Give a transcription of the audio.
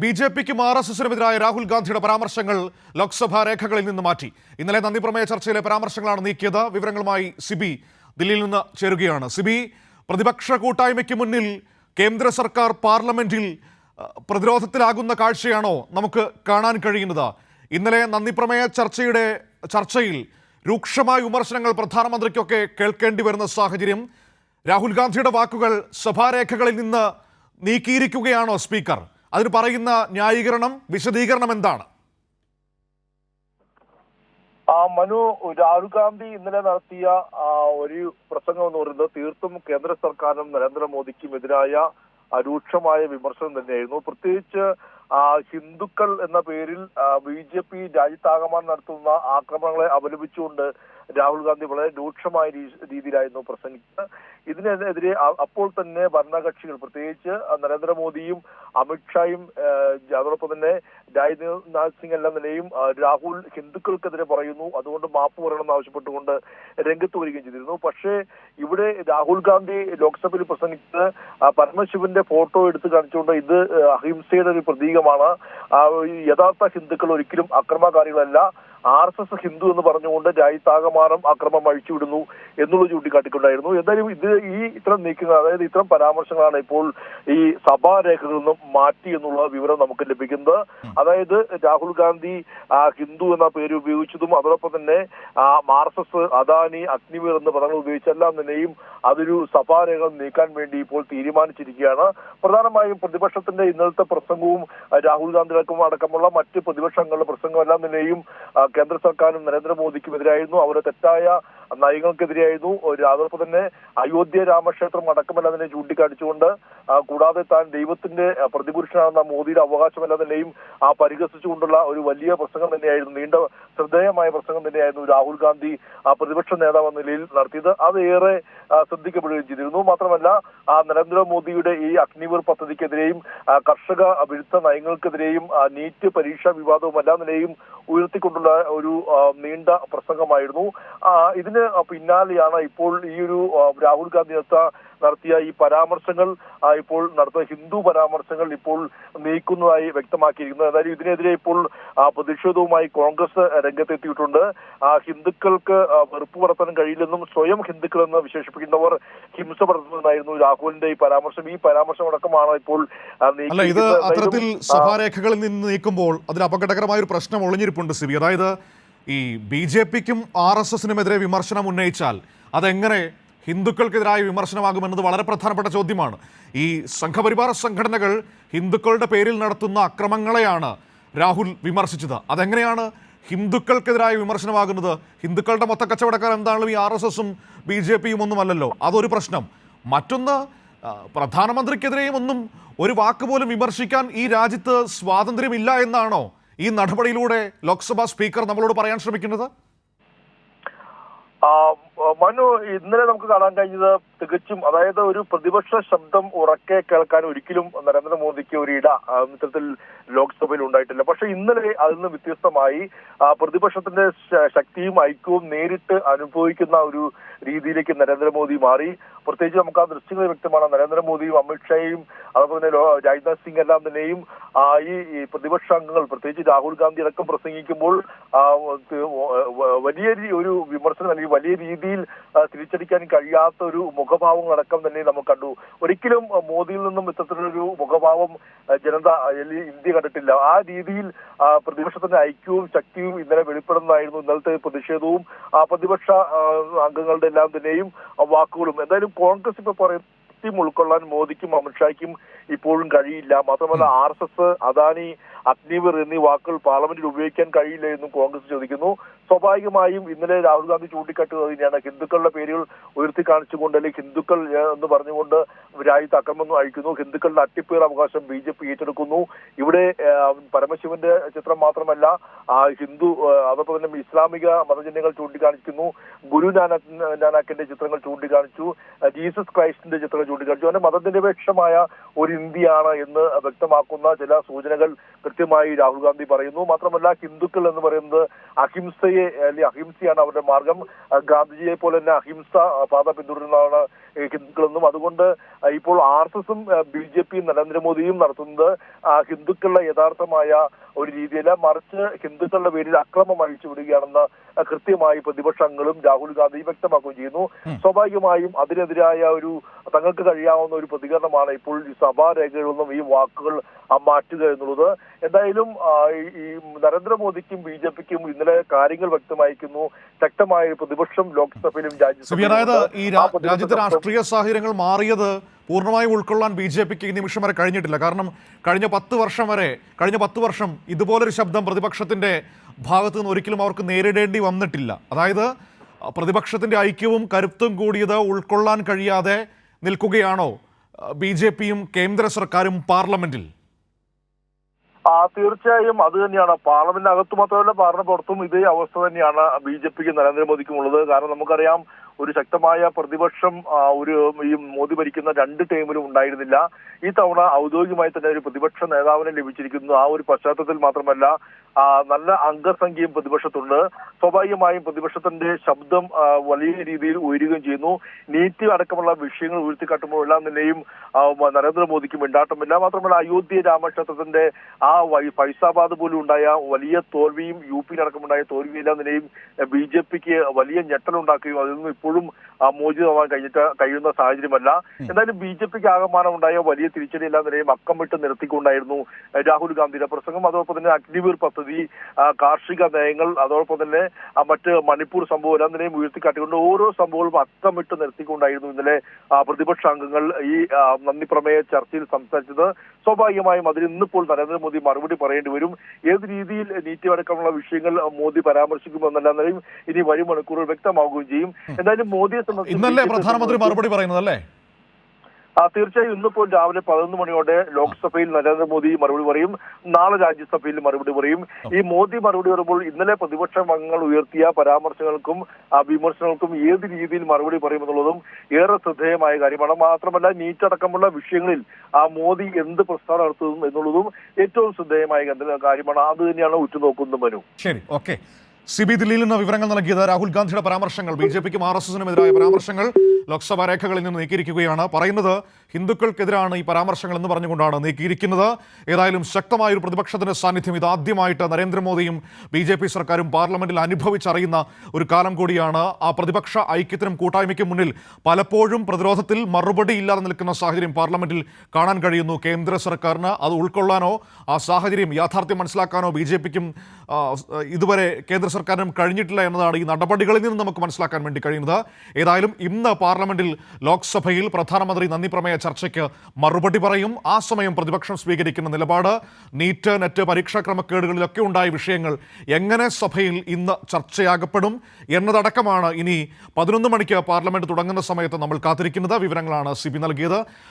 ബി.ജെ.പിക്കും ആർ.എസ്.എസിനുമെതിരായ രാഹുൽ ഗാന്ധിയുടെ പരാമർശങ്ങൾ ലോക്സഭാ രേഖകളിൽ നിന്ന് മാറ്റി. ഇന്നലെ നന്ദിപ്രമേയ ചർച്ചയിലെ പരാമർശങ്ങളാണ് നീക്കിയത്. വിവരങ്ങളുമായി സിബി ദില്ലിയിൽ നിന്ന് ചേരുകയാണ്. സിബി, പ്രതിപക്ഷ കൂട്ടായ്മയ്ക്ക് മുന്നിൽ കേന്ദ്ര സർക്കാർ പാർലമെന്റിൽ പ്രതിരോധത്തിലാകുന്ന കാഴ്ചയാണോ നമുക്ക് കാണാൻ കഴിയുന്നത്? ഇന്നലെ നന്ദിപ്രമേയ ചർച്ചയിൽ രൂക്ഷമായ വിമർശനങ്ങൾ പ്രധാനമന്ത്രിക്കൊക്കെ കേൾക്കേണ്ടി വരുന്ന സാഹചര്യം. രാഹുൽ ഗാന്ധിയുടെ വാക്കുകൾ സഭാരേഖകളിൽ നിന്ന് നീക്കിയിരിക്കുകയാണോ സ്പീക്കർ? അതിന് പറയുന്ന ന്യായീകരണം, വിശദീകരണം എന്താണ്? മനു, രാഹുൽ ഗാന്ധി ഇന്നലെ നടത്തിയ ഒരു പ്രസംഗം എന്ന് പറയുന്നത് തീർത്തും കേന്ദ്ര സർക്കാരിനും നരേന്ദ്രമോദിക്കും എതിരായ രൂക്ഷമായ വിമർശനം തന്നെയായിരുന്നു. പ്രത്യേകിച്ച് ഹിന്ദുക്കൾ എന്ന പേരിൽ ബി.ജെ.പി രാജ്യത്താകമാനം നടത്തുന്ന ആക്രമണങ്ങളെ അപലപിച്ചുകൊണ്ട് രാഹുൽ ഗാന്ധി വളരെ രൂക്ഷമായ രീതിയിലായിരുന്നു പ്രസംഗിച്ചത്. ഇതിനെതിരെ അപ്പോൾ തന്നെ ഭരണകക്ഷികൾ, പ്രത്യേകിച്ച് നരേന്ദ്രമോദിയും അമിത്ഷായും അതോടൊപ്പം തന്നെ രാജ്നാഥ് സിംഗ് എന്ന നിലയും രാഹുൽ ഹിന്ദുക്കൾക്കെതിരെ പറയുന്നു, അതുകൊണ്ട് മാപ്പ് പറയണമെന്ന് ആവശ്യപ്പെട്ടുകൊണ്ട് രംഗത്ത് വരികയും ചെയ്തിരുന്നു. പക്ഷേ ഇവിടെ രാഹുൽ ഗാന്ധി ലോക്സഭയിൽ പ്രസംഗിച്ചത് പരമശിവന്റെ ഫോട്ടോ എടുത്ത് കാണിച്ചുകൊണ്ട് ഇത് അഹിംസയുടെ ഒരു പ്രതീകമാണ്, യഥാർത്ഥ ഹിന്ദുക്കൾ ഒരിക്കലും അക്രമകാരികളല്ല, ആർ.എസ്.എസ് ഹിന്ദു എന്ന് പറഞ്ഞുകൊണ്ട് രാജ്യത്താകമാനം അക്രമം അഴിച്ചുവിടുന്നു എന്നുള്ളത് ചൂണ്ടിക്കാട്ടിക്കൊണ്ടായിരുന്നു. എന്തായാലും ഇത്തരം നീക്കങ്ങൾ, അതായത് ഇത്തരം പരാമർശങ്ങളാണ് ഇപ്പോൾ ഈ സഭാരേഖകളിൽ നിന്നും മാറ്റി എന്നുള്ള വിവരം നമുക്ക് ലഭിക്കുന്നത്. അതായത് രാഹുൽ ഗാന്ധി ഹിന്ദു എന്ന പേര് ഉപയോഗിച്ചതും അതോടൊപ്പം തന്നെ ആർ.എസ്.എസ്, അദാനി, അഗ്നിവീർ എന്ന പദങ്ങൾ ഉപയോഗിച്ചെല്ലാം തന്നെയും അതൊരു സഭാരേഖ നീക്കാൻ വേണ്ടി ഇപ്പോൾ തീരുമാനിച്ചിരിക്കുകയാണ്. പ്രധാനമായും പ്രതിപക്ഷത്തിന്റെ ഇന്നലത്തെ പ്രസംഗവും രാഹുൽ ഗാന്ധിക്കും അടക്കമുള്ള മറ്റ് പ്രതിപക്ഷങ്ങളുടെ പ്രസംഗമെല്ലാം തന്നെയും കേന്ദ്ര സർക്കാരും നരേന്ദ്രമോദിക്കും എതിരായിരുന്നു, അവരുടെ തെറ്റായ നയങ്ങൾക്കെതിരെയായിരുന്നു. അതോടൊപ്പം തന്നെ അയോധ്യ രാമക്ഷേത്രം അടക്കമെല്ലാം തന്നെ ചൂണ്ടിക്കാണിച്ചുകൊണ്ട്, കൂടാതെ താൻ ദൈവത്തിന്റെ പ്രതിപുരുഷനാണെന്ന മോദിയുടെ അവകാശമെല്ലാം തന്നെയും പരിഹസിച്ചുകൊണ്ടുള്ള ഒരു വലിയ പ്രസംഗം തന്നെയായിരുന്നു, നീണ്ട ശ്രദ്ധേയമായ പ്രസംഗം തന്നെയായിരുന്നു രാഹുൽ ഗാന്ധി പ്രതിപക്ഷ നേതാവ് എന്ന നിലയിൽ നടത്തിയത്. അത് ഏറെ ശ്രദ്ധിക്കപ്പെടുകയും ചെയ്തിരുന്നു. മാത്രമല്ല നരേന്ദ്രമോദിയുടെ ഈ അഗ്നിവീർ പദ്ധതിക്കെതിരെയും കർഷക വിരുദ്ധ നയങ്ങൾക്കെതിരെയും നീറ്റ് പരീക്ഷാ വിവാദവും എല്ലാം നിലയും ഉയർത്തിക്കൊണ്ടുള്ള ഒരു നീണ്ട പ്രസംഗമായിരുന്നു. ഇതിന് പിന്നാലെയാണ് ഇപ്പോൾ ഈ ഒരു രാഹുൽ ഗാന്ധി നടത്തിയ ഈ പരാമർശങ്ങൾ, ഇപ്പോൾ നടത്തുന്ന ഹിന്ദു പരാമർശങ്ങൾ ഇപ്പോൾ നീക്കുന്നതായി വ്യക്തമാക്കിയിരിക്കുന്നത്. അതായത് ഇതിനെതിരെ ഇപ്പോൾ പ്രതിഷേധവുമായി കോൺഗ്രസ് രംഗത്തെത്തിയിട്ടുണ്ട്. ഹിന്ദുക്കൾക്ക് വെറുപ്പ് വളർത്താൻ കഴിയില്ലെന്നും സ്വയം ഹിന്ദുക്കൾ എന്ന് വിശേഷിപ്പിക്കുന്നവർ ഹിംസ പടർത്തുന്നതായിരുന്നു രാഹുലിന്റെ ഈ പരാമർശം. ഈ പരാമർശം അടക്കമാണ് ഇപ്പോൾ ഇത് അത്തരത്തിൽ സഭാരേഖകളിൽ നിന്ന് നീക്കുമ്പോൾ അതിൽ അപകടകരമായ ഒരു പ്രശ്നം ഒളിഞ്ഞിരിപ്പുണ്ട് സിബി. അതായത് ഈ ബി.ജെ.പിക്കും ആർ.എസ്.എസിനുമെതിരെ വിമർശനം ഉന്നയിച്ചാൽ അതെങ്ങനെ ഹിന്ദുക്കൾക്കെതിരായ വിമർശനമാകുമെന്നത് വളരെ പ്രധാനപ്പെട്ട ചോദ്യമാണ്. ഈ സംഘപരിവാർ സംഘടനകൾ ഹിന്ദുക്കളുടെ പേരിൽ നടത്തുന്ന അക്രമങ്ങളെയാണ് രാഹുൽ വിമർശിച്ചത്. അതെങ്ങനെയാണ് ഹിന്ദുക്കൾക്കെതിരായ വിമർശനമാകുന്നത്? ഹിന്ദുക്കളുടെ മൊത്ത കച്ചവടക്കാർ എന്താണെങ്കിലും ഈ ആർ.എസ്.എസും ബി.ജെ.പിയും ഒന്നുമല്ലല്ലോ. അതൊരു പ്രശ്നം. മറ്റൊന്ന്, പ്രധാനമന്ത്രിക്കെതിരെയും ഒന്നും ഒരു വാക്ക് പോലും വിമർശിക്കാൻ ഈ രാജ്യത്ത് സ്വാതന്ത്ര്യമില്ല എന്നാണോ ഈ നടപടിയിലൂടെ ലോക്സഭാ സ്പീക്കർ നമ്മളോട് പറയാൻ ശ്രമിക്കുന്നത്? മനു, ഇന്നലെ നമുക്ക് കാണാൻ കഴിഞ്ഞത് തികച്ചും, അതായത് ഒരു പ്രതിപക്ഷ ശബ്ദം ഉറക്കെ കേൾക്കാൻ ഒരിക്കലും നരേന്ദ്രമോദിക്ക് ഒരു ഇത്തരത്തിൽ ലോക്സഭയിൽ ഉണ്ടായിട്ടില്ല. പക്ഷെ ഇന്നലെ അതിൽ നിന്ന് വ്യത്യസ്തമായി പ്രതിപക്ഷത്തിന്റെ ശക്തിയും ഐക്യവും നേരിട്ട് അനുഭവിക്കുന്ന ഒരു രീതിയിലേക്ക് നരേന്ദ്രമോദി മാറി. പ്രത്യേകിച്ച് നമുക്ക് ആ ദൃശ്യങ്ങൾ വ്യക്തമാണ്. നരേന്ദ്രമോദിയും അമിത്ഷായും അതുപോലെ തന്നെ രാജ്നാഥ് സിംഗ് എല്ലാം തന്നെയും ഈ പ്രതിപക്ഷ അംഗങ്ങൾ, പ്രത്യേകിച്ച് രാഹുൽ ഗാന്ധി അടക്കം പ്രസംഗിക്കുമ്പോൾ വലിയ ഒരു വിമർശനം അല്ലെങ്കിൽ വലിയ രീതിയിൽ തിരിച്ചടിക്കാൻ കഴിയാത്ത ഒരു മുഖഭാവങ്ങളടക്കം തന്നെ നമുക്ക് കണ്ടു. ഒരിക്കലും മോദിയിൽ നിന്നും ഇത്തരത്തിലൊരു മുഖഭാവം ജനത ഇന്ത്യ കണ്ടിട്ടില്ല. ആ രീതിയിൽ പ്രതിപക്ഷത്തിന്റെ ഐക്യവും ശക്തിയും ഇന്നലെ വെളിപ്പെടുന്നതായിരുന്നു ഇന്നലത്തെ പ്രതിഷേധവും പ്രതിപക്ഷ അംഗങ്ങളുടെ എല്ലാം തന്നെയും വാക്കുകളും. എന്തായാലും കോൺഗ്രസ് ഇപ്പൊ പറയും ഉൾക്കൊള്ളാൻ മോദിക്കും അമിത്ഷായ്ക്കും ഇപ്പോഴും കഴിയില്ല. മാത്രമല്ല ആർ.എസ്.എസ്, അദാനി, അഗ്നിവീർ എന്നീ വാക്കുകൾ പാർലമെന്റിൽ ഉപയോഗിക്കാൻ കഴിയില്ല എന്നും കോൺഗ്രസ് ചോദിക്കുന്നു. സ്വാഭാവികമായും ഇന്നലെ രാഹുൽ ഗാന്ധി ചൂണ്ടിക്കാട്ടുന്നത് തന്നെയാണ്, ഹിന്ദുക്കളുടെ പേരുകൾ ഉയർത്തി കാണിച്ചുകൊണ്ട് അല്ലെങ്കിൽ ഹിന്ദുക്കൾ എന്ന് പറഞ്ഞുകൊണ്ട് രാജ്യത്ത് അക്രമം അഴിക്കുന്നു, ഹിന്ദുക്കളുടെ അട്ടിപ്പേർ അവകാശം ബി.ജെ.പി ഏറ്റെടുക്കുന്നു. ഇവിടെ പരമശിവന്റെ ചിത്രം മാത്രമല്ല ഹിന്ദു അതോടൊപ്പം തന്നെ ഇസ്ലാമിക മതചിഹ്നങ്ങൾ ചൂണ്ടിക്കാണിക്കുന്നു, ഗുരു നാനാക്കിന്റെ ചിത്രങ്ങൾ ചൂണ്ടിക്കാണിച്ചു, ജീസസ് ക്രൈസ്റ്റിന്റെ ചിത്രങ്ങൾ ചൂണ്ടിക്കാണിച്ചു. അങ്ങനെ മതനിരപേക്ഷമായ ഒരു ഇന്ത്യയാണ് എന്ന് വ്യക്തമാക്കുന്ന ചില സൂചനകൾ കൃത്യമായി രാഹുൽ ഗാന്ധി പറയുന്നു. മാത്രമല്ല ഹിന്ദുക്കൾ എന്ന് പറയുന്നത് അഹിംസയെ അല്ലെങ്കിൽ അഹിംസയാണ് അവരുടെ മാർഗം. ഗാന്ധിജിയെ പോലെ തന്നെ അഹിംസ പാത പിന്തുടരുന്നതാണ് ഹിന്ദുക്കളെന്നും അതുകൊണ്ട് ഇപ്പോൾ RSSും BJPയും നരേന്ദ്രമോദിയും നടത്തുന്നത് ഹിന്ദുക്കളുടെ യഥാർത്ഥമായ ഒരു രീതിയില, മറിച്ച് ഹിന്ദുക്കളുടെ പേരിൽ അക്രമം അഴിച്ചു വിടുകയാണെന്ന് കൃത്യമായി പ്രതിപക്ഷ അംഗങ്ങളും രാഹുൽ ഗാന്ധി വ്യക്തമാക്കുകയും ചെയ്യുന്നു. സ്വാഭാവികമായും അതിനെതിരായ ഒരു തങ്ങൾക്ക് കഴിയാവുന്ന ഒരു പ്രതികരണമാണ് ഇപ്പോൾ ഈ സഭാരേഖകളിൽ നിന്നും ഈ വാക്കുകൾ മാറ്റുക എന്നുള്ളത്. എന്തായാലും ഈ നരേന്ദ്രമോദിക്കും BJPക്കും ഇന്നലെ കാര്യങ്ങൾ വ്യക്തമായിരിക്കുന്നു. ശക്തമായ ഒരു പ്രതിപക്ഷം ലോക്സഭയിലും അതായത് ഈ രാജ്യത്തെ രാഷ്ട്രീയ സാഹചര്യങ്ങൾ മാറിയത് പൂർണ്ണമായും ഉൾക്കൊള്ളാൻ BJPക്ക് ഈ നിമിഷം വരെ കഴിഞ്ഞിട്ടില്ല. കാരണം കഴിഞ്ഞ 10 വർഷം ഇതുപോലൊരു ശബ്ദം പ്രതിപക്ഷത്തിന്റെ ഭാഗത്തു നിന്ന് ഒരിക്കലും അവർക്ക് നേരിടേണ്ടി വന്നിട്ടില്ല. അതായത് പ്രതിപക്ഷത്തിന്റെ ഐക്യവും കരുത്തും കൂടിയത് ഉൾക്കൊള്ളാൻ കഴിയാതെ നിൽക്കുകയാണോ BJPയും കേന്ദ്ര സർക്കാരും പാർലമെന്റിൽ? തീർച്ചയായും അത് തന്നെയാണ്. പാർലമെന്റിനകത്ത് മാത്രമല്ല പാർലമെന്റ് പുറത്തും ഇതേ അവസ്ഥ തന്നെയാണ് BJPക്കും നരേന്ദ്രമോദിക്കും ഉള്ളത്. കാരണം നമുക്കറിയാം ഒരു ശക്തമായ പ്രതിപക്ഷം ഈ മോദി ഭരിക്കുന്ന 2 ടൈമിലും ഉണ്ടായിരുന്നില്ല. ഈ തവണ ഔദ്യോഗികമായി തന്നെ ഒരു പ്രതിപക്ഷ നേതാവിനെ ലഭിച്ചിരിക്കുന്നു. ആ ഒരു പശ്ചാത്തലത്തിൽ മാത്രമല്ല നല്ല അംഗസംഖ്യയും പ്രതിപക്ഷത്തുണ്ട്. സ്വാഭാവികമായും പ്രതിപക്ഷത്തിന്റെ ശബ്ദം വലിയ രീതിയിൽ ഉയരുകയും ചെയ്യുന്നു. നീറ്റ് അടക്കമുള്ള വിഷയങ്ങൾ ഉയർത്തിക്കാട്ടുമ്പോൾ എല്ലാം തന്നെയും നരേന്ദ്രമോദിക്ക് മിണ്ടാട്ടമില്ല. മാത്രമല്ല അയോധ്യ രാമക്ഷേത്രത്തിന്റെ ഫൈസാബാദ് പോലും ഉണ്ടായ വലിയ തോൽവിയും UP-യിലടക്കമുണ്ടായ തോൽവിയെല്ലാം തന്നെയും BJPക്ക് വലിയ ഞെട്ടലുണ്ടാക്കുകയും അതിൽ നിന്ന് ഇപ്പോഴും മോചിതമാവാൻ കഴിയുന്ന സാഹചര്യമല്ല. എന്തായാലും BJPക്ക് ആകമാനം ഉണ്ടായ വലിയ തിരിച്ചടിയെല്ലാം തന്നെയും അക്കം വിട്ട് നിർത്തിക്കൊണ്ടായിരുന്നു രാഹുൽ ഗാന്ധിയുടെ പ്രസംഗം. അതോടൊപ്പം തന്നെ അഗ്നിവീർ പദ്ധതി, കാർഷിക നയങ്ങൾ, അതോടൊപ്പം തന്നെ മറ്റ് മണിപ്പൂർ സംഭവം എല്ലാം തന്നെയും ഉയർത്തിക്കാട്ടിക്കൊണ്ട് ഓരോ സംഭവങ്ങളും അക്കം വിട്ട് നിർത്തിക്കൊണ്ടായിരുന്നു ഇന്നലെ പ്രതിപക്ഷ അംഗങ്ങൾ ഈ നന്ദി പ്രമേയ ചർച്ചയിൽ സംസാരിച്ചത്. സ്വാഭാവികമായും അതിന് ഇന്നിപ്പോൾ നരേന്ദ്രമോദി മറുപടി പറയേണ്ടി വരും. ഏത് രീതിയിൽ നീറ്റ് അടക്കമുള്ള വിഷയങ്ങൾ മോദി പരാമർശിക്കുമെന്നെല്ലാം തന്നെയും ഇനി വരും മണിക്കൂറുകൾ വ്യക്തമാവുകയും ചെയ്യും. എന്തായാലും മോദിയെ സംബന്ധിച്ച് പ്രധാനമന്ത്രി മറുപടി പറയുന്നത് അല്ലേ? തീർച്ചയായും ഇന്നിപ്പോൾ രാവിലെ 11 മണിയോടെ ലോക്സഭയിൽ നരേന്ദ്രമോദി മറുപടി പറയും. നാളെ രാജ്യസഭയിൽ മറുപടി പറയും. ഈ മോദി മറുപടി പറയുമ്പോൾ ഇന്നലെ പ്രതിപക്ഷ അംഗങ്ങൾ ഉയർത്തിയ പരാമർശങ്ങൾക്കും വിമർശനങ്ങൾക്കും ഏത് രീതിയിൽ മറുപടി പറയുമെന്നുള്ളതും ഏറെ ശ്രദ്ധേയമായ കാര്യമാണ്. മാത്രമല്ല നീറ്റ് അടക്കമുള്ള വിഷയങ്ങളിൽ മോദി എന്ത് പ്രസ്താവന നടത്തുന്നു എന്നുള്ളതും ഏറ്റവും ശ്രദ്ധേയമായ കാര്യമാണ്. അത് തന്നെയാണ് ഉറ്റുനോക്കുന്നത് മനു. ശരി, ഓക്കെ. CB ദില്ലിയിൽ നിന്ന് വിവരങ്ങൾ നൽകിയത് രാഹുൽ ഗാന്ധിയുടെ പരാമർശങ്ങൾ, BJPക്കും RSSനും എതിരായ പരാമർശങ്ങൾ ലോക്സഭാ രേഖകളിൽ നിന്ന് നീക്കിയിരിക്കുകയാണ്. പറയുന്നത് ഹിന്ദുക്കൾക്കെതിരാണ് ഈ പരാമർശങ്ങൾ എന്ന് പറഞ്ഞുകൊണ്ടാണ് നീക്കിയിരിക്കുന്നത്. ഏതായാലും ശക്തമായൊരു പ്രതിപക്ഷത്തിന്റെ സാന്നിധ്യം ഇതാദ്യമായിട്ട് നരേന്ദ്രമോദിയും BJP സർക്കാരും പാർലമെന്റിൽ അനുഭവിച്ചറിയുന്ന ഒരു കാലം കൂടിയാണ്. ആ പ്രതിപക്ഷ ഐക്യത്തിനും കൂട്ടായ്മയ്ക്കും മുന്നിൽ പലപ്പോഴും പ്രതിരോധത്തിൽ മറുപടി ഇല്ലാതെ നിൽക്കുന്ന സാഹചര്യം പാർലമെന്റിൽ കാണാൻ കഴിയുന്നു കേന്ദ്ര സർക്കാരിന്. അത് ഉൾക്കൊള്ളാനോ ആ സാഹചര്യം യാഥാർത്ഥ്യം മനസ്സിലാക്കാനോ BJPക്കും ഇതുവരെ കേന്ദ്ര സർക്കാരിനും കഴിഞ്ഞിട്ടില്ല എന്നതാണ് ഈ നടപടികളിൽ നിന്ന് നമുക്ക് മനസ്സിലാക്കാൻ വേണ്ടി കഴിയുന്നത്. ഏതായാലും ഇന്ന് പാർലമെന്റിൽ ലോക്സഭയിൽ പ്രധാനമന്ത്രി നന്ദി പ്രമേയ ചർച്ചയ്ക്ക് മറുപടി പറയും. ആ സമയം പ്രതിപക്ഷം സ്വീകരിക്കുന്ന നിലപാട്, നീറ്റ് നെറ്റ് പരീക്ഷാ ക്രമക്കേടുകളിലൊക്കെ ഉണ്ടായ വിഷയങ്ങൾ എങ്ങനെ സഭയിൽ ഇന്ന് ചർച്ചയാകപ്പെടും എന്നതടക്കമാണ് ഇനി 11 മണിക്ക് പാർലമെന്റ് തുടങ്ങുന്ന സമയത്ത് നമ്മൾ കാത്തിരിക്കുന്നത്. വിവരങ്ങളാണ് CB നൽകിയത്.